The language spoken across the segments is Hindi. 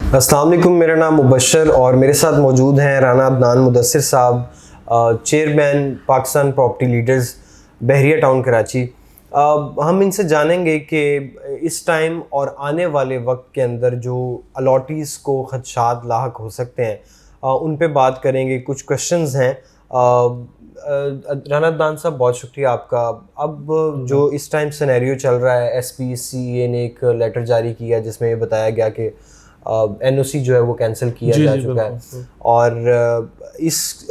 अस्सलाम वालेकुम, मेरा नाम मुबशर और मेरे साथ मौजूद हैं राना अदनान मुदस्सिर साहब, चेयरमैन पाकिस्तान प्रॉपर्टी लीडर्स बहरिया टाउन कराची। हम इनसे जानेंगे कि इस टाइम और आने वाले वक्त के अंदर जो अलॉटीज़ को खदशात लाहक हो सकते हैं उन पे बात करेंगे। कुछ क्वेश्चंस हैं। राना अदनान साहब, बहुत शुक्रिया आपका। अब जो इस टाइम सिनेरियो चल रहा है, SPCA ने एक लेटर जारी किया जिसमें ये बताया गया कि NOC जो है वो कैंसिल किया जा चुका है और इस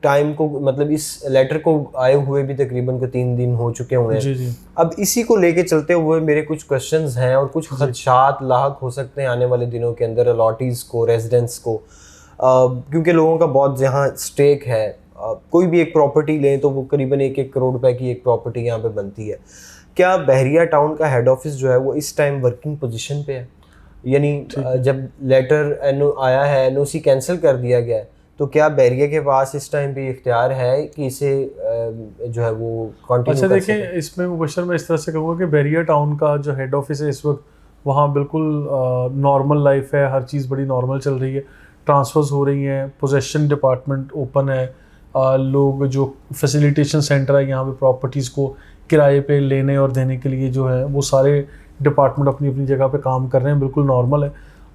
टाइम को, मतलब इस लेटर को आए हुए भी तकरीबन को 3 दिन हो चुके हुए हैं। अब इसी को लेके चलते हुए मेरे कुछ क्वेश्चंस हैं और कुछ खदशात लाहक हो सकते हैं आने वाले दिनों के अंदर अलॉटीज़ को, रेजिडेंट्स को, क्योंकि लोगों का बहुत यहाँ स्टेक है। कोई भी एक प्रॉपर्टी लें तो वो करीबन 1-1 करोड़ रुपए की एक प्रॉपर्टी यहाँ पे बनती है। क्या बहरिया टाउन का हेड ऑफिस जो है वो इस टाइम वर्किंग पोजीशन पे है? यानी जब लेटर आया है, NOC कैंसिल कर दिया गया है, तो क्या बहरिया के पास इस टाइम पे इख्तियार है कि इसे जो है वो कंटिन्यू अच्छा, देखिए इसमें मुबशर मैं इस तरह से कहूँगा कि बहरिया टाउन का जो हेड ऑफिस है इस वक्त वहाँ बिल्कुल नॉर्मल लाइफ है, हर चीज़ बड़ी नॉर्मल चल रही है, ट्रांसफर्स हो रही हैं, पोजेसन डिपार्टमेंट ओपन है, लोग जो फैसिलिटेशन सेंटर है यहाँ पे प्रॉपर्टीज़ को किराए पे लेने और देने के लिए जो है वो सारे डिपार्टमेंट अपनी अपनी जगह पे काम कर रहे हैं, बिल्कुल नॉर्मल है।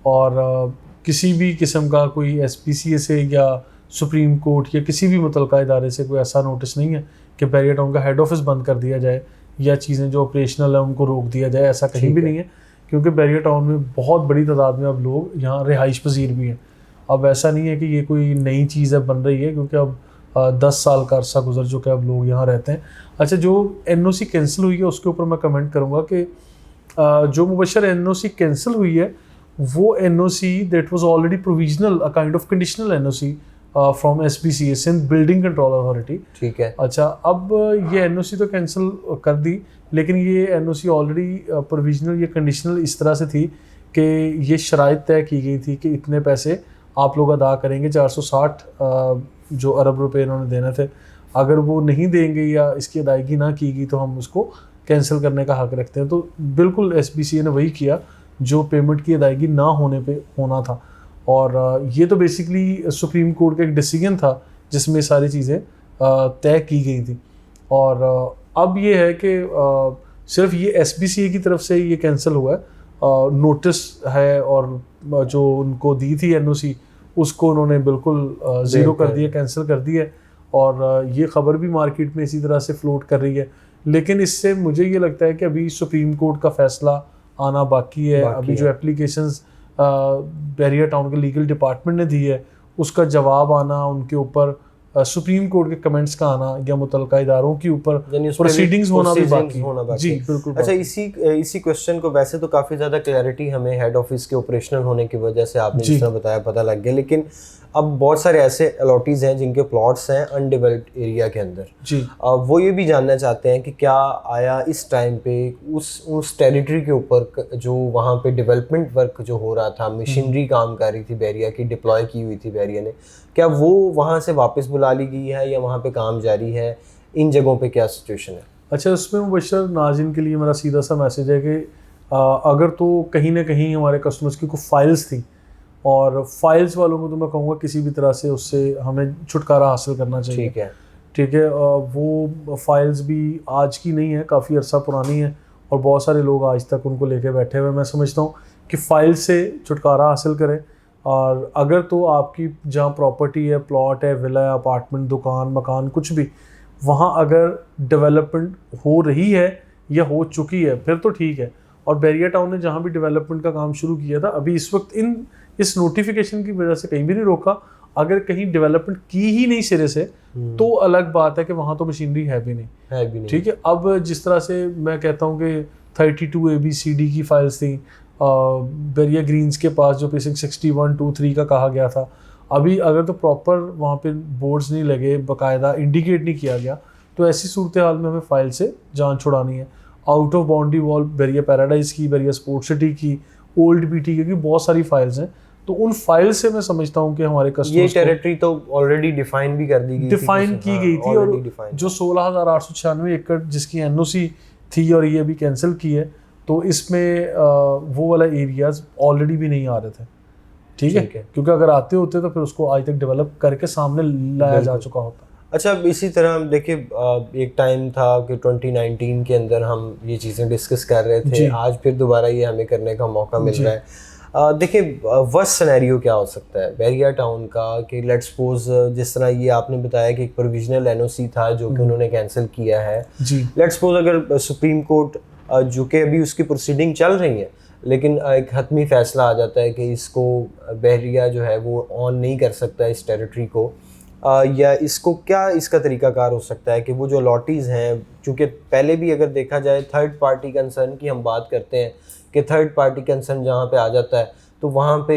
और किसी भी किस्म का कोई SPCA से या सुप्रीम कोर्ट या किसी भी मुतलका इदारे से कोई ऐसा नोटिस नहीं है कि बहरिया टाउन का हेड ऑफिस बंद कर दिया जाए या चीज़ें जो ऑपरेशनल है उनको रोक दिया जाए, ऐसा कहीं भी नहीं है। क्योंकि बहरिया टाउन में बहुत बड़ी तादाद में अब लोग यहाँ रिहाइश पजीर भी हैं। अब ऐसा नहीं है कि ये कोई नई चीज़ अब बन रही है, क्योंकि अब 10 साल का अरसा गुजर चुका है, अब लोग यहाँ रहते हैं। अच्छा, जो NOC कैंसिल हुई है उसके ऊपर मैं कमेंट करूँगा कि जो मुबशर NOC कैंसिल हुई है वो NOC that was already provisional, a kind of conditional NOC from SPCA, Sindh building control authority. ठीक है। अच्छा, अब ये NOC तो कैंसिल कर दी, लेकिन ये NOC ऑलरेडी प्रोविजनल, ये कंडीशनल इस तरह से थी कि ये शराइत तय की गई थी कि इतने पैसे आप लोग अदा करेंगे, 460 जो अरब रुपए इन्होंने देने थे। अगर वो नहीं देंगे या इसकी अदायगी ना की गई तो हम उसको कैंसिल करने का हक रखते हैं। तो बिल्कुल SPCA ने वही किया जो पेमेंट की अदायगी ना होने पे होना था। और ये तो बेसिकली सुप्रीम कोर्ट का एक डिसीजन था जिसमें सारी चीज़ें तय की गई थी। और अब ये है कि सिर्फ ये SPCA की तरफ से ये कैंसिल हुआ है, नोटिस है और जो उनको दी थी NOC उसको उन्होंने बिल्कुल ज़ीरो कर दिया, कैंसिल कर दिया। और ये ख़बर भी मार्केट में इसी तरह से फ्लोट कर रही है। लेकिन इससे मुझे ये लगता है कि अभी सुप्रीम कोर्ट का फैसला आना बाकी है। अभी जो एप्लीकेशंस बहरिया टाउन के लीगल डिपार्टमेंट ने दी है उसका जवाब आना, उनके ऊपर सुप्रीम कोर्ट के कमेंट्स का आना या मुतलका इदारों के ऊपर प्रोसीडिंग्स होना भी बाकी जी बिल्कुल। अच्छा, इसी क्वेश्चन को वैसे तो काफ़ी ज़्यादा क्लैरिटी हमें हेड ऑफिस के ऑपरेशनल होने की वजह से आपने जिस तरह बताया पता लग गया, लेकिन अब बहुत सारे ऐसे अलॉटीज़ हैं जिनके प्लॉट्स हैं अनडेवलप्ड एरिया के अंदर जी। वो ये भी जानना चाहते हैं कि क्या आया इस टाइम पे उस टेरिटरी के ऊपर जो वहाँ पे डेवलपमेंट वर्क जो हो रहा था, मशीनरी काम कर रही थी बहरिया की, डिप्लॉय की हुई थी बहरिया ने, क्या वो वहाँ से वापस बुला ली गई है या वहाँ पे काम जारी है? इन जगहों पे क्या सिचुएशन है? अच्छा, उसमें मुबशर नाज़रीन के लिए मेरा सीधा सा मैसेज है कि अगर तो कहीं ना कहीं हमारे कस्टमर्स की कोई फाइल्स थी, और फाइल्स वालों को तो मैं कहूँगा किसी भी तरह से उससे हमें छुटकारा हासिल करना चाहिए। ठीक है। वो फाइल्स भी आज की नहीं है, काफ़ी अरसा पुरानी है और बहुत सारे लोग आज तक उनको लेके बैठे हुए। मैं समझता हूँ कि फ़ाइल से छुटकारा हासिल करें। और अगर तो आपकी जहाँ प्रॉपर्टी है, प्लॉट है, विला है, अपार्टमेंट, दुकान, मकान, कुछ भी, वहाँ अगर डेवलपमेंट हो रही है या हो चुकी है फिर तो ठीक है। और बहरिया टाउन ने जहाँ भी डेवलपमेंट का काम शुरू किया था, अभी इस वक्त इस नोटिफिकेशन की वजह से कहीं भी नहीं रोका। अगर कहीं डेवलपमेंट की ही नहीं सिरे से तो अलग बात है कि वहाँ तो मशीनरी है भी नहीं। ठीक है। अब जिस तरह से मैं कहता हूँ कि 32 ABCD की फाइल्स थी बहरिया ग्रीन्स के पास जो प्रीसिंक्ट 6123 का कहा गया था, अभी अगर तो प्रॉपर वहाँ पे बोर्ड्स नहीं लगे, बाकायदा इंडिकेट नहीं किया गया, तो ऐसी सूरत हाल में हमें फ़ाइल से जान छुड़ानी है। Out of boundary wall Bahria paradise की, बहरिया स्पोर्ट सिटी की, ओल्ड BT की बहुत सारी फाइल्स हैं। तो उन फाइल से मैं समझता हूँ कि हमारे कस्टमर्स ये टेरिटरी तो ऑलरेडी डिफाइन भी कर दी गई, डिफाइन की गई थी। और जो 16,896 एकड़ जिसकी NOC थी और ये अभी कैंसिल की है, तो इसमें वो वाला एरियाज ऑलरेडी भी नहीं आ रहे थे। ठीक है, क्योंकि अगर आते होते तो फिर उसको आज तक डेवलप करके सामने लाया जा चुका होता। अच्छा, अब इसी तरह हम देखिए एक टाइम था कि 2019 के अंदर हम ये चीज़ें डिस्कस कर रहे थे, आज फिर दोबारा ये हमें करने का मौका मिल रहा है। देखिए वर्स्ट सिनेरियो क्या हो सकता है बहरिया टाउन का, कि लेट्स सपोज जिस तरह ये आपने बताया कि एक प्रोविजनल एनओसी था जो कि उन्होंने कैंसिल किया है, लेट्स सपोज अगर सुप्रीम कोर्ट जो कि अभी उसकी प्रोसीडिंग चल रही है, लेकिन एक हतमी फैसला आ जाता है कि इसको बहरिया जो है वो ऑन नहीं कर सकता इस टेरिटरी को, या इसको क्या इसका तरीकाकार हो सकता है कि वो जो लॉटीज़ हैं, चूँकि पहले भी अगर देखा जाए थर्ड पार्टी कंसर्न की हम बात करते हैं कि थर्ड पार्टी कंसर्न जहाँ पे आ जाता है तो वहाँ पे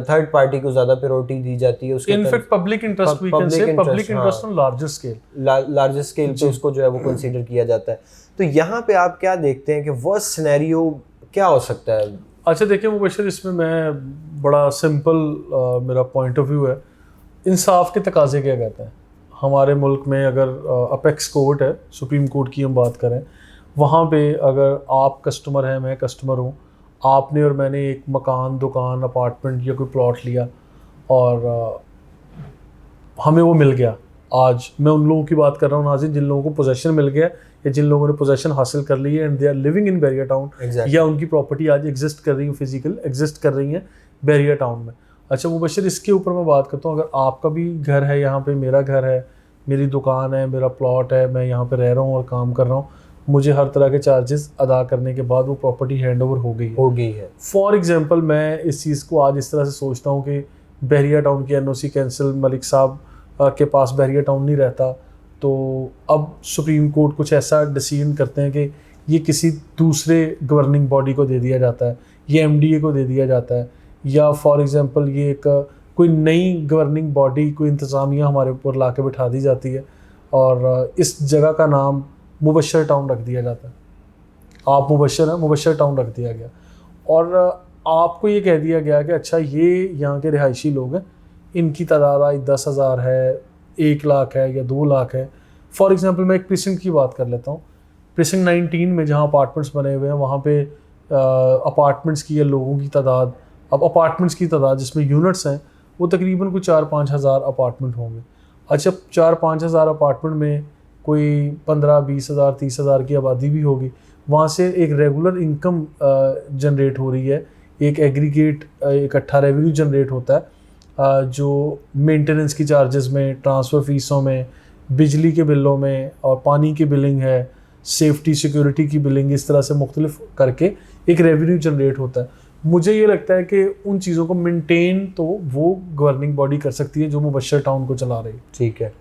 थर्ड पार्टी को ज़्यादा प्रायोरिटी दी जाती है। उसके in fact public interest we can say, public interest on larger scale पे उसको जो है वो कंसीडर किया जाता है। तो यहाँ पे आप क्या देखते हैं कि वर्स्ट सिनेरियो क्या हो सकता है? अच्छा देखिए मुबशर, इसमें मैं बड़ा सिंपल मेरा पॉइंट ऑफ व्यू है, इंसाफ के तकाजे क्या कहते हैं। हमारे मुल्क में अगर अपेक्स कोर्ट है, सुप्रीम कोर्ट की हम बात करें, वहाँ पे अगर आप कस्टमर हैं, मैं कस्टमर हूँ, आपने और मैंने एक मकान, दुकान, अपार्टमेंट या कोई प्लॉट लिया और हमें वो मिल गया। आज मैं उन लोगों की बात कर रहा हूँ नाज़रीन जिन लोगों को पोजेसन मिल गया या जिन लोगों ने पोजेसन हासिल कर ली है and they are living in Bahria town, या उनकी प्रॉपर्टी आज एग्जिस्ट कर रही है, फिजिकल एग्जिस्ट कर रही है बहरिया टाउन में। अच्छा मुबशर, इसके ऊपर मैं बात करता हूँ, अगर आपका भी घर है यहाँ पे, मेरा घर है, मेरी दुकान है, मेरा प्लॉट है, मैं यहाँ पे रह रहा हूँ और काम कर रहा हूँ, मुझे हर तरह के चार्जेस अदा करने के बाद वो प्रॉपर्टी हैंड ओवर हो गई है। फॉर एग्जांपल मैं इस चीज़ को आज इस तरह से सोचता हूँ कि बहरिया टाउन की एनओसी कैंसिल, मलिक साहब के पास बहरिया टाउन नहीं रहता, तो अब सुप्रीम कोर्ट कुछ ऐसा डिसीजन करते हैं कि ये किसी दूसरे गवर्निंग बॉडी को दे दिया जाता है, ये एमडीए को दे दिया जाता है, या फॉर एग्जांपल ये एक कोई नई गवर्निंग बॉडी, कोई इंतज़ामिया हमारे ऊपर ला के बिठा दी जाती है और इस जगह का नाम मुबशर टाउन रख दिया जाता है। आप मुबशर हैं, मुबशर टाउन रख दिया गया और आपको ये कह दिया गया कि अच्छा ये यहाँ के रिहायशी लोग हैं, इनकी तादाद आज 10,000 है, 1 लाख है या 2 लाख है। फॉर एग्जांपल मैं एक प्रीसिंक्ट की बात कर लेता हूँ। प्रीसिंक्ट 19 में जहाँ अपार्टमेंट्स बने हुए हैं, वहाँ पे अपार्टमेंट्स की या लोगों की तादाद, अब अपार्टमेंट्स की तादाद जिसमें यूनिट्स हैं वो तकरीबन कुछ 4-5 हज़ार अपार्टमेंट होंगे। अच्छा 4-5 हज़ार अपार्टमेंट में कोई 15-20 हज़ार 30 हज़ार की आबादी भी होगी, वहाँ से एक रेगुलर इनकम जनरेट हो रही है, एक एग्रीगेट इकट्ठा रेवेन्यू जनरेट होता है जो मेंटेनेंस की चार्जेस में, ट्रांसफ़र फ़ीसों में, बिजली के बिलों में और पानी की बिलिंग है, सेफ्टी सिक्योरिटी की बिलिंग, इस तरह से मुख्तलिफ करके एक रेवेन्यू जनरेट होता है। मुझे ये लगता है कि उन चीज़ों को मेंटेन तो वो गवर्निंग बॉडी कर सकती है जो मुबशर टाउन को चला रही है। ठीक है,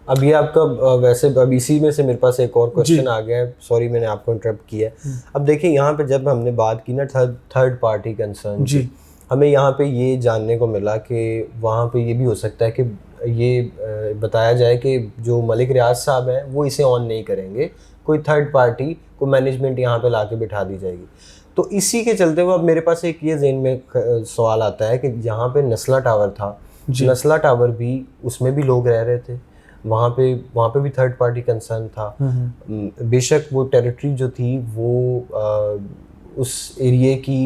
अब ये आपका वैसे अब इसी में से मेरे पास एक और क्वेश्चन आ गया है, सॉरी मैंने आपको इंटरप्ट किया है। अब देखिए यहाँ पे जब हमने बात की ना थर्ड पार्टी कंसर्न जी, हमें यहाँ पे ये जानने को मिला कि वहाँ पे ये भी हो सकता है कि ये बताया जाए कि जो मलिक रियाज साहब हैं वो इसे ऑन नहीं करेंगे, कोई थर्ड पार्टी को मैनेजमेंट यहाँ पे ला के बिठा दी जाएगी। तो इसी के चलते हुए अब मेरे पास एक ये ज़हन में सवाल आता है कि जहाँ पे नस्ला टावर था, नस्ला टावर भी उसमें भी लोग रह रहे थे, वहाँ पे भी थर्ड पार्टी कंसर्न था। बेशक वो टेरिटरी जो थी वो उस एरिया की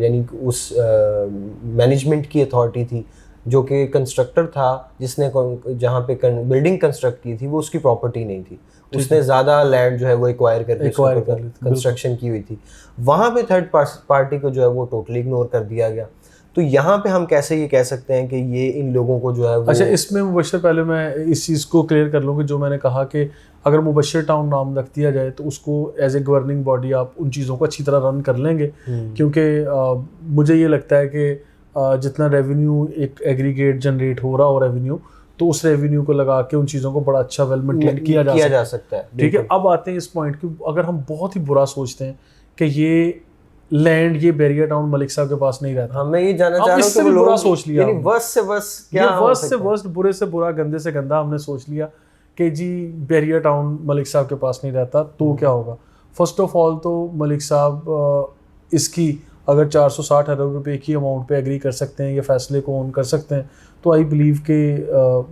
यानी उस मैनेजमेंट की अथॉरिटी थी, जो कि कंस्ट्रक्टर था जिसने जहाँ पे बिल्डिंग कंस्ट्रक्ट की थी वो उसकी प्रॉपर्टी नहीं थी, उसने ज़्यादा लैंड जो है वो एक्वायर करके कंस्ट्रक्शन की हुई थी। वहाँ पे थर्ड पार्टी को जो है वो टोटली इग्नोर कर दिया गया। तो यहाँ पे हम कैसे ये कह सकते हैं कि ये इन लोगों को जो है वो... अच्छा इसमें मुबशर, पहले मैं इस चीज़ को क्लियर कर लूँ कि जो मैंने कहा कि अगर मुबशर टाउन नाम रख दिया जाए तो उसको एज ए गवर्निंग बॉडी आप उन चीज़ों को अच्छी तरह रन कर लेंगे, क्योंकि मुझे ये लगता है कि जितना रेवेन्यू एक एग्रीगेट जनरेट हो रहा हो रेवेन्यू, तो उस रेवेन्यू को लगा के उन चीज़ों को बड़ा अच्छा वेल मेंटेन किया जा सकता है। ठीक है, अब आते हैं इस पॉइंट की, अगर हम बहुत ही बुरा सोचते हैं कि ये लैंड, ये बहरिया टाउन मलिक साहब के पास नहीं रहता, मैं ये जानना चाह रहा हूं कि बुरा सोच लिया, यानी वर्स्ट से वर्स्ट क्या, वर्स्ट से वर्स्ट, बुरे से बुरा, गंदे से गंदा हमने सोच लिया कि जी बहरिया टाउन मलिक साहब के पास नहीं रहता तो क्या होगा। फर्स्ट ऑफ ऑल तो मलिक साहब इसकी अगर 460 अरब रुपए की अमाउंट पे एग्री कर सकते हैं या फैसले को ऑन कर सकते हैं, तो आई बिलीव के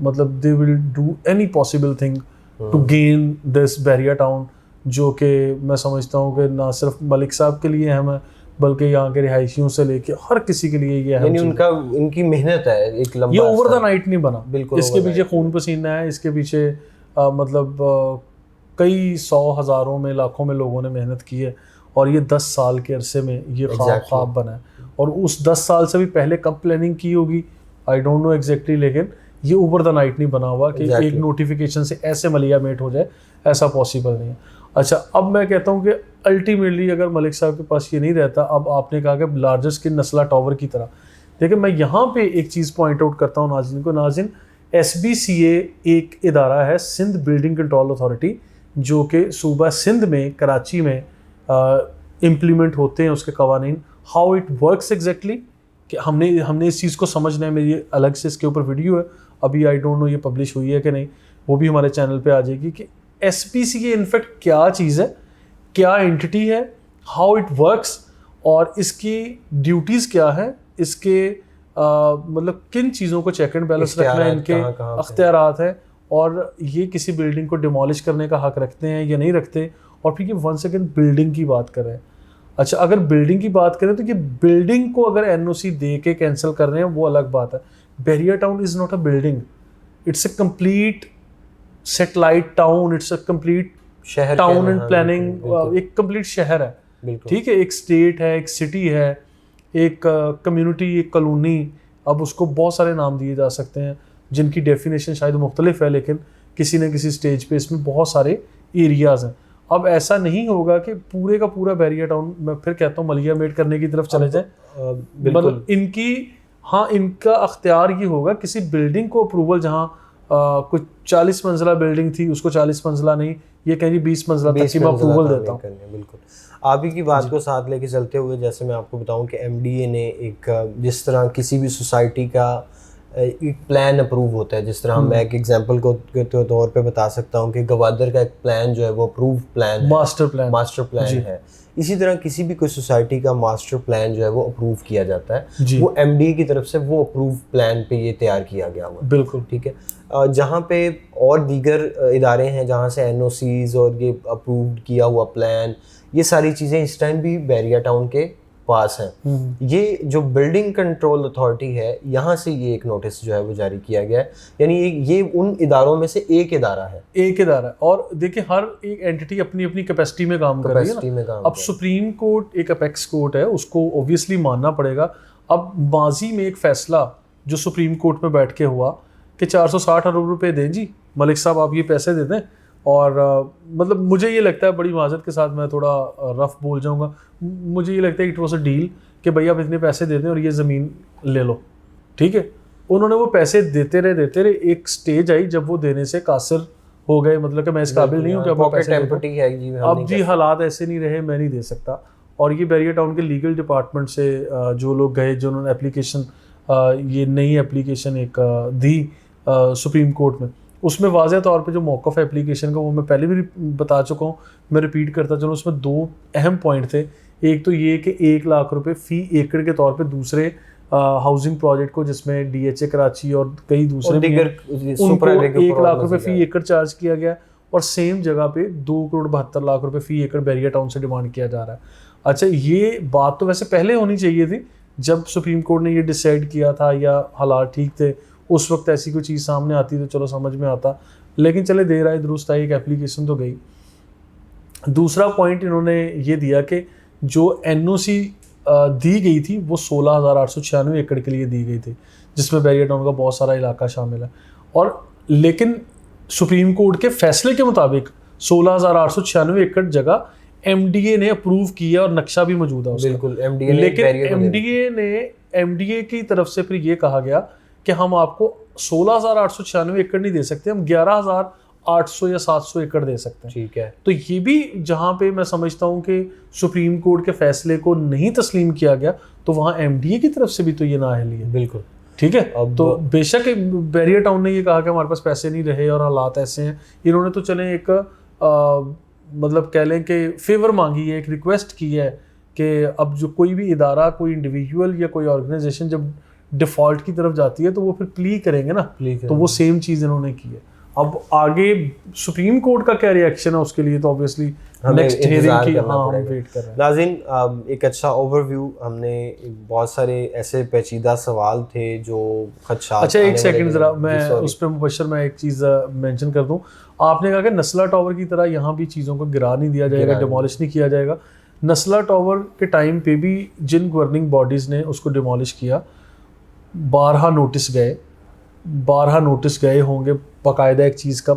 मतलब they will do any possible thing to gain this Bahria town, जो कि मैं समझता हूँ कि ना सिर्फ मलिक साहब के लिए अहम है बल्कि यहाँ के रिहायशियों से लेके हर किसी के लिए ये यानी इनकी मेहनत है एक लंबा, ये ओवर द नाइट नहीं बना। बिल्कुल, इसके पीछे खून पसीना है, इसके पीछे मतलब कई 100 हज़ारों में लाखों में लोगों ने मेहनत की है, और ये 10 साल के अरसे में ये ख्वाब बना है। और उस 10 साल से भी पहले कब प्लानिंग की होगी आई डोंट नो एग्जैक्टली, लेकिन ये ओवर द नाइट नहीं बना हुआ कि एक नोटिफिकेशन से ऐसे मलिया मेट हो जाए, ऐसा पॉसिबल नहीं है। अच्छा, अब मैं कहता हूँ कि अल्टीमेटली अगर मलिक साहब के पास ये नहीं रहता, अब आपने कहा कि लार्जेस्ट की नस्ला टावर की तरह, देखिए मैं यहाँ पे एक चीज़ पॉइंट आउट करता हूँ नाज़रीन को। नाज़रीन, SBCA एक इदारा है, सिंध बिल्डिंग कंट्रोल अथॉरिटी, जो कि सूबा सिंध में कराची में इम्प्लीमेंट होते हैं उसके कवानीन। हाउ इट वर्क्स एग्जैक्टली कि हमने इस चीज़ को समझना है। मेरी अलग से इसके ऊपर वीडियो है, अभी आई डोंट नो ये पब्लिश हुई है कि नहीं, वो भी हमारे चैनल पे आ जाएगी कि SBCA इनफैक्ट क्या चीज़ है, क्या एंटिटी है, हाउ इट वर्क्स, और इसकी ड्यूटीज़ क्या है, इसके मतलब किन चीज़ों को चेक एंड बैलेंस रखना है, इनके अख्तियारात हैं, और ये किसी बिल्डिंग को डिमोलिश करने का हक रखते हैं या नहीं रखते। और फिर ये 1 सेकेंड बिल्डिंग की बात कर रहे हैं। अच्छा, अगर बिल्डिंग की बात करें तो ये बिल्डिंग को अगर NOC दे के कैंसिल कर रहे हैं वो अलग बात है। Bahria town is not a building, it's a complete satellite town, it's a complete शहर, टाउन एंड प्लानिंग, एक कंप्लीट शहर है, ठीक है, एक स्टेट है, एक सिटी है, एक कम्युनिटी, एक कॉलोनी। अब उसको बहुत सारे नाम दिए जा सकते हैं जिनकी डेफिनेशन शायद मुख्तलिफ है, लेकिन किसी न किसी स्टेज पे इसमें बहुत सारे एरियाज़ हैं। अब ऐसा नहीं होगा कि पूरे का पूरा बैरिया टाउन, मैं फिर कहता हूँ, मलिया मेट करने की तरफ चले जाए। मतलब इनका अख्तियार ये होगा किसी बिल्डिंग को अप्रूवल, जहाँ कुछ 40 मंजिला बिल्डिंग थी उसको 40 मंजिला नहीं, ये कहेंगे 20 मंजिला तक की मैं अप्रूवल देता हूँ। बिल्कुल, आप ही की बात को साथ लेके चलते हुए जैसे मैं आपको बताऊं कि MDA ने एक, जिस तरह किसी भी सोसाइटी का एक प्लान अप्रूव होता है, जिस तरह मैं एक एग्जांपल के तौर पे बता सकता हूं कि गवादर का एक प्लान जो है वो अप्रूव प्लान है, मास्टर प्लान है। इसी तरह किसी भी कोई सोसाइटी का मास्टर प्लान जो है वो अप्रूव किया जाता है, वो MDA की तरफ से वो अप्रूव प्लान पे ये तैयार किया गया हुआ। बिल्कुल ठीक है। जहाँ पे और दीगर इदारे हैं जहाँ से NOCs और ये अप्रूव किया हुआ प्लान, ये सारी चीज़ें इस टाइम भी बैरिया टाउन के पास हैं। ये जो बिल्डिंग कंट्रोल अथॉरिटी है, यहाँ से ये एक नोटिस जो है वो जारी किया गया है, यानी ये उन इदारों में से एक इदारा है। और देखिए हर एक एंटिटी अपनी अपनी कैपेसिटी में काम कर रही है ना। अब सुप्रीम कोर्ट एक अपेक्स कोर्ट है, उसको ऑब्वियसली मानना पड़ेगा। अब माजी में एक फैसला जो सुप्रीम कोर्ट में बैठ के हुआ कि 460 अरब रुपए दें जी, मलिक साहब आप ये पैसे दे दें, और मतलब मुझे ये लगता है, बड़ी माजरत के साथ मैं थोड़ा रफ बोल जाऊंगा, मुझे ये लगता है इट वॉज अ डील कि भैया आप इतने पैसे दे दें और ये ज़मीन ले लो, ठीक है। उन्होंने वो पैसे देते रहे, एक स्टेज आई जब वो देने से कासिर हो गए, मतलब कि मैं इस काबिल नहीं हूँ कि अब पैसे है, अब जी हालात ऐसे नहीं रहे, मैं नहीं दे सकता। और ये बैरिया टाउन के लीगल डिपार्टमेंट से जो लोग गए, जो उन्होंने एप्लीकेशन, ये नई एप्लीकेशन एक दी सुप्रीम कोर्ट में, उसमें वाज़ह तौर पे जो मौक़िफ़ है एप्लीकेशन का वो मैं पहले भी बता चुका हूँ, मैं रिपीट करता चलूँ। उसमें 2 अहम पॉइंट थे। एक तो ये कि 1 लाख रुपए फ़ी एकड़ के तौर पे दूसरे हाउसिंग प्रोजेक्ट को, जिसमें DHA कराची और कई दूसरे उनको 1 लाख रुपए फ़ी एकड़ चार्ज किया गया, और सेम जगह पे 2,72,00,000 रुपए फ़ी एकड़ बैरिया टाउन से डिमांड किया जा रहा है। अच्छा, ये बात तो वैसे पहले होनी चाहिए थी जब सुप्रीम कोर्ट ने ये डिसाइड किया था, या हालात ठीक थे उस वक्त ऐसी कोई चीज़ सामने आती तो चलो समझ में आता, लेकिन चले देर आए दुरुस्त आई, एक एप्लीकेशन तो गई। दूसरा पॉइंट इन्होंने ये दिया कि जो NOC दी गई थी वो 16,896 एकड़ के लिए दी गई थी, जिसमें बैरिया टाउन का बहुत सारा इलाका शामिल है। और लेकिन सुप्रीम कोर्ट के फैसले के मुताबिक 16,896 एकड़ जगह MDA ने अप्रूव किया और नक्शा भी मौजूद है उसका। बिल्कुल, लेकिन MDA की तरफ से फिर ये कहा गया कि हम आपको 16,896 एकड़ नहीं दे सकते, हम 11,800 या 700 एकड़ दे सकते हैं। ठीक है। तो ये भी जहाँ पे मैं समझता हूँ कि सुप्रीम कोर्ट के फैसले को नहीं तस्लीम किया गया, तो वहाँ MDA की तरफ से भी तो ये नाअहली है। बिल्कुल, ठीक है। तो बेशक बैरिया टाउन ने ये कहा कि हमारे पास पैसे नहीं रहे और हालात ऐसे हैं, इन्होंने तो चले एक मतलब कह लें कि फेवर मांगी है, एक रिक्वेस्ट की है कि अब जो कोई भी इदारा, कोई इंडिविजुअल या कोई ऑर्गेनाइजेशन जब डिफ़ॉल्ट की तरफ जाती है तो वो फिर प्ली करेंगे ना, तो वो सेम चीज़ इन्होंने की है। अब आगे सुप्रीम कोर्ट का क्या रिएक्शन है उसके लिए तो ऑब्वियसली नेक्स्ट हियरिंग इंतजार की करना हम पड़ेगा। वेट कर रहे हैं। नाज़रीन, एक अच्छा ओवरव्यू, हमने बहुत सारे ऐसे पेचीदा सवाल थे जो खदशात। अच्छा एक सेकंड ज़रा मैं sorry। उस पर मुबशर मैं एक चीज़ मेंशन कर दूं। आपने कहा कि नस्ला टावर की तरह यहाँ भी चीज़ों को गिरा नहीं दिया जाएगा, डिमोलिश नहीं किया जाएगा। नस्ला टावर के टाइम पे भी जिन गवर्निंग बॉडीज़ ने उसको डिमोलिश किया, 12 नोटिस गए होंगे। बाकायदा एक चीज़ का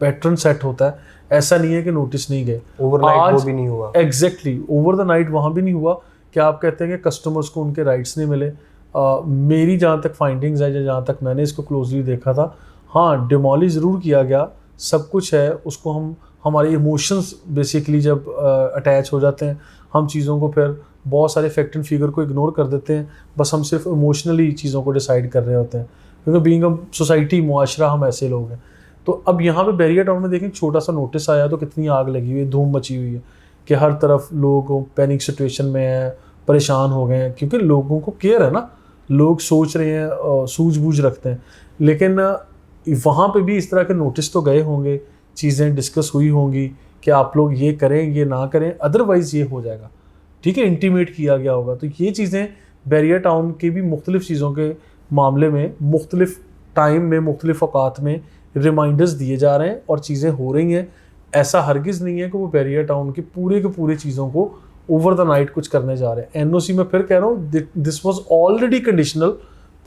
पैटर्न सेट होता है, ऐसा नहीं है कि नोटिस नहीं गए। ओवरनाइट वो भी नहीं हुआ। एग्जैक्टली ओवर द नाइट वहाँ भी नहीं हुआ। क्या आप कहते हैं कि कस्टमर्स को उनके राइट्स नहीं मिले? मेरी जहाँ तक फाइंडिंग्स है, जहाँ तक मैंने इसको क्लोजली देखा था, हाँ डिमोलिश ज़रूर किया गया, सब कुछ है। उसको हम हमारे इमोशंस बेसिकली जब अटैच हो जाते हैं, हम चीज़ों को फिर बहुत सारे फैक्ट एंड फिगर को इग्नोर कर देते हैं, बस हम सिर्फ इमोशनली चीज़ों को डिसाइड कर रहे होते हैं, क्योंकि बीइंग अ सोसाइटी, मुआशरा, हम ऐसे लोग हैं। तो अब यहाँ पे बैरियर टाउन में देखें, छोटा सा नोटिस आया तो कितनी आग लगी हुई है, धूम मची हुई है कि हर तरफ लोग पैनिक सिचुएशन में हैं, परेशान हो गए हैं, क्योंकि लोगों को केयर है ना, लोग सोच रहे हैं, सूझबूझ रखते हैं। लेकिन वहाँ पे भी इस तरह के नोटिस तो गए होंगे, चीज़ें डिस्कस हुई होंगी कि आप लोग ये करें, ये ना करें, अदरवाइज़ ये हो जाएगा, ठीक है, इंटीमेट किया गया होगा। तो ये चीज़ें बैरियर टाउन की भी मुख्तलिफ़ चीज़ों के मामले में मुख्तलिफ़ टाइम में मुख्तलिफ़ औकात में रिमाइंडर्स दिए जा रहे हैं और चीज़ें हो रही हैं। ऐसा हरगिज़ नहीं है कि वो बैरियर टाउन की पूरे के पूरे चीज़ों को ओवर द नाइट कुछ करने जा रहे हैं। एनओसी में फिर कह रहा हूँ, this was already conditional,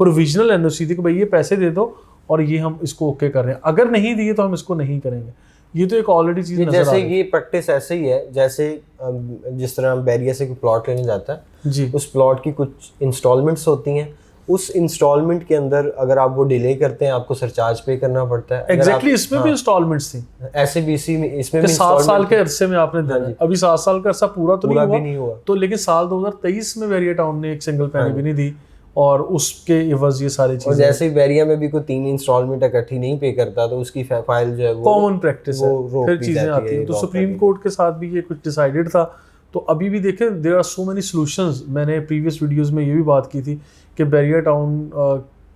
provisional NOC थी कि भाई ये पैसे दे दो और ये हम इसको ओके कर रहे हैं, अगर नहीं दिए तो हम इसको नहीं करेंगे। ये तो एक ऑलरेडी चीज़ नजर आ जैसे रही है। ये प्रैक्टिस ऐसे ही है, जैसे जिस तरह हम बैरियर से कोई प्लॉट लेने जाता है जी, उस प्लॉट की कुछ इंस्टॉलमेंट्स होती हैं, उस इंस्टॉलमेंट के अंदर अगर आप वो डिले करते हैं आपको सरचार्ज पे करना पड़ता है। एग्जैक्टली इसमें भी इंस्टॉलमेंट्स थी ऐसे भी इसमें भी 7 साल के अरसे में आपने देना है। अभी 7 साल का अरसा पूरा तो पूरा भी नहीं नहीं हुआ, हुआ। तो लेकिन साल 2023 में बैरियर टाउन ने एक सिंगल पैनी भी नहीं दी और उसके इवज ये सारी और चीजें। जैसे ही बैरियर में भी कोई 3 इंस्टॉलमेंट इकट्ठी नहीं पे करता तो उसकी फाइल जो है वो कॉमन प्रैक्टिस है, रोक फिर दी चीजें जाती आती है, हैं। तो लॉक सुप्रीम कर कोर्ट के साथ भी ये कुछ डिसाइडेड था। तो अभी भी देखें, there are so many solutions. मैंने प्रीवियस वीडियोस में ये भी बात की थी कि बैरियर टाउन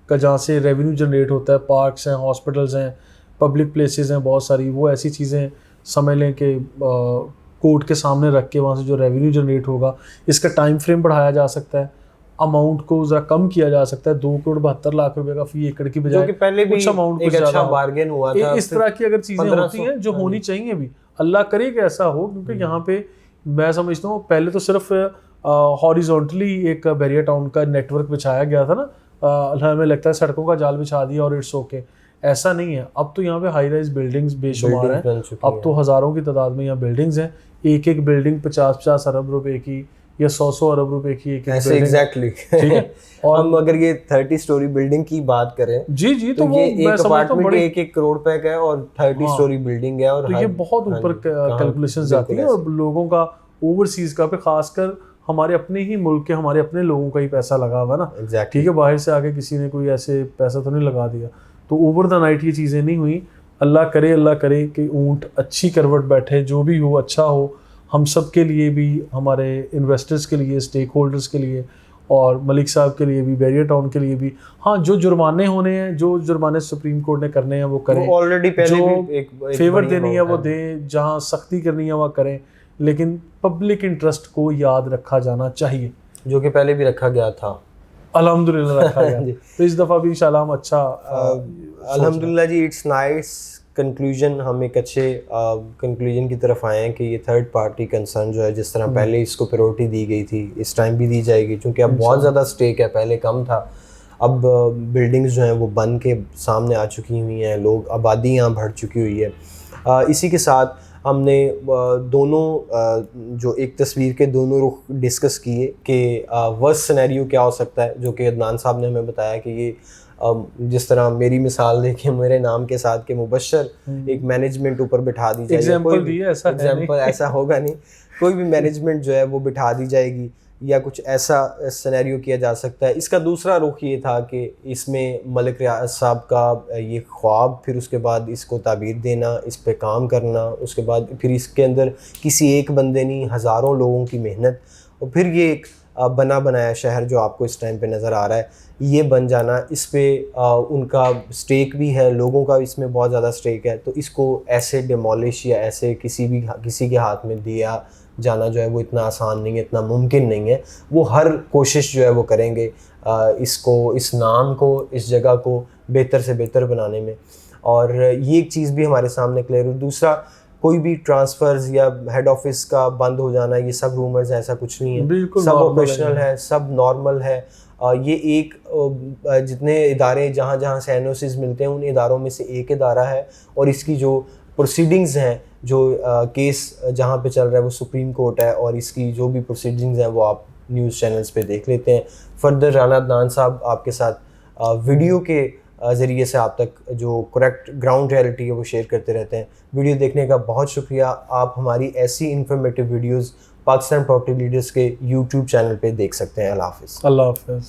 का जहाँ से रेवेन्यू जनरेट होता है, पार्क्स हैं, हॉस्पिटल्स हैं, पब्लिक प्लेसेस हैं बहुत सारी, वो ऐसी चीज़ें समझ लें कि कोर्ट के सामने रख के वहाँ से जो रेवेन्यू जनरेट होगा, इसका टाइम फ्रेम बढ़ाया जा सकता है, अमाउंट को ज़रा कम किया जा सकता है। 2,72,00,000 रुपए का फी एकड़ की बजाय, जो कि पहले भी कुछ अमाउंट एक अच्छा बार्गेन हुआ था। इस तरह की अगर चीज़ें होती हैं जो होनी चाहिए भी, अल्लाह करे कि ऐसा हो, क्योंकि यहाँ पे मैं समझता हूँ पहले तो सिर्फ हॉरिजॉन्टली एक बैरियर टाउन का नेटवर्क बिछाया गया था ना, हमें लगता है सड़कों का जाल बिछा दिया और इट्स ओके, ऐसा नहीं है। अब तो यहाँ पे हाई राइज बिल्डिंग्स बेशुमार हैं, अब तो हज़ारों की तादाद में यहाँ बिल्डिंग्स हैं। एक एक बिल्डिंग 50-50 अरब रुपए की या 100-100 अरब रुपए की एक ऐसे एग्जैक्टली, ठीक है। और हम अगर ये 30 स्टोरी बिल्डिंग की बात करें, जी जी, तो ये एक अपार्टमेंट 1-1 करोड़ रुपए का है और 30 स्टोरी बिल्डिंग है, और तो ये बहुत ऊपर कैलकुलेशंस जाती हैं। और लोगों का ओवरसीज का पे खासकर हमारे अपने ही मुल्क के, हमारे अपने लोगों का ही पैसा लगा हुआ ना, ठीक है, बाहर से आके किसी ने कोई ऐसे पैसा तो नहीं लगा दिया। तो ओवर द नाइट ये चीज़ें नहीं हुई। अल्लाह करे कि ऊँट अच्छी करवट बैठे, जो भी हो अच्छा हो, हम सब के लिए भी, हमारे इन्वेस्टर्स के लिए, स्टेक होल्डर्स के लिए, और मलिक साहब के लिए भी, बैरियर टाउन के लिए भी। हाँ, जो जुर्माने होने हैं, जो जुर्माने सुप्रीम कोर्ट ने करने हैं वो करें, ऑलरेडी पहले जो भी एक फेवर देनी है वो दें, जहाँ सख्ती करनी है वह करें, लेकिन पब्लिक इंटरेस्ट को याद रखा जाना चाहिए, जो कि पहले भी रखा गया था, अल्हम्दुलिल्लाह रखा गया। तो इस दफ़ा भी इंशाल्लाह हम अच्छा अल्हम्दुलिल्लाह जी, इट्स नाइस कंक्लूजन। हम एक अच्छे कंक्लूजन की तरफ आए हैं कि ये थर्ड पार्टी कंसर्न जो है, जिस तरह पहले इसको प्रायोरिटी दी गई थी, इस टाइम भी दी जाएगी, क्योंकि अब बहुत ज़्यादा स्टेक है, पहले कम था। अब बिल्डिंग्स जो हैं वो बन के सामने आ चुकी हुई हैं, लोग, आबादी यहाँ बढ़ चुकी हुई है। इसी के साथ हमने दोनों जो एक तस्वीर के दोनों रुख डिस्कस किए कि वर्स्ट सिनेरियो क्या हो सकता है, जो कि अदनान साहब ने हमें बताया कि ये जिस तरह मेरी मिसाल देखें, मेरे नाम के साथ के मुबशर एक मैनेजमेंट ऊपर बिठा दी जाएगी, एग्जाम्पल ऐसा होगा नहीं, कोई भी मैनेजमेंट जो है वो बिठा दी जाएगी, या कुछ ऐसा सिनेरियो किया जा सकता है। इसका दूसरा रुख ये था कि इसमें मलिक रियाज साहब का ये ख्वाब, फिर उसके बाद इसको ताबीर देना, इस पे काम करना, उसके बाद फिर इसके अंदर किसी एक बंदे नहीं, हज़ारों लोगों की मेहनत, और फिर ये एक बना बनाया शहर जो आपको इस टाइम पे नज़र आ रहा है, ये बन जाना, इस पे उनका स्टेक भी है, लोगों का इसमें बहुत ज़्यादा स्टेक है। तो इसको ऐसे डिमोलिश या ऐसे किसी के हाथ में दिया जाना जो है वो इतना आसान नहीं है, इतना मुमकिन नहीं है। वो हर कोशिश जो है वो करेंगे इसको, इस नाम को, इस जगह को बेहतर से बेहतर बनाने में। और ये एक चीज़ भी हमारे सामने क्लियर हुई। दूसरा, कोई भी ट्रांसफ़र्स या हेड ऑफिस का बंद हो जाना, ये सब रूमर्स हैं, ऐसा कुछ नहीं है, सब ऑपरेशनल है, सब नॉर्मल है। ये एक जितने इदारे जहाँ जहाँ से एनओसीज मिलते हैं उन इदारों में से एक इदारा है, और इसकी जो प्रोसीडिंग्स हैं, जो केस जहाँ पे चल रहा है वो सुप्रीम कोर्ट है, और इसकी जो भी प्रोसीडिंग्स हैं वो आप न्यूज़ चैनल्स पे देख लेते हैं। फर्दर राना अदनान साहब आपके साथ वीडियो के ज़रिए से आप तक जो करेक्ट ग्राउंड रियलिटी है वो शेयर करते रहते हैं। वीडियो देखने का बहुत शुक्रिया। आप हमारी ऐसी informative videos Pakistan property leaders के यूट्यूब चैनल पे देख सकते हैं। अल्लाह हाफ़िज़। अल्लाह हाफ़िज़।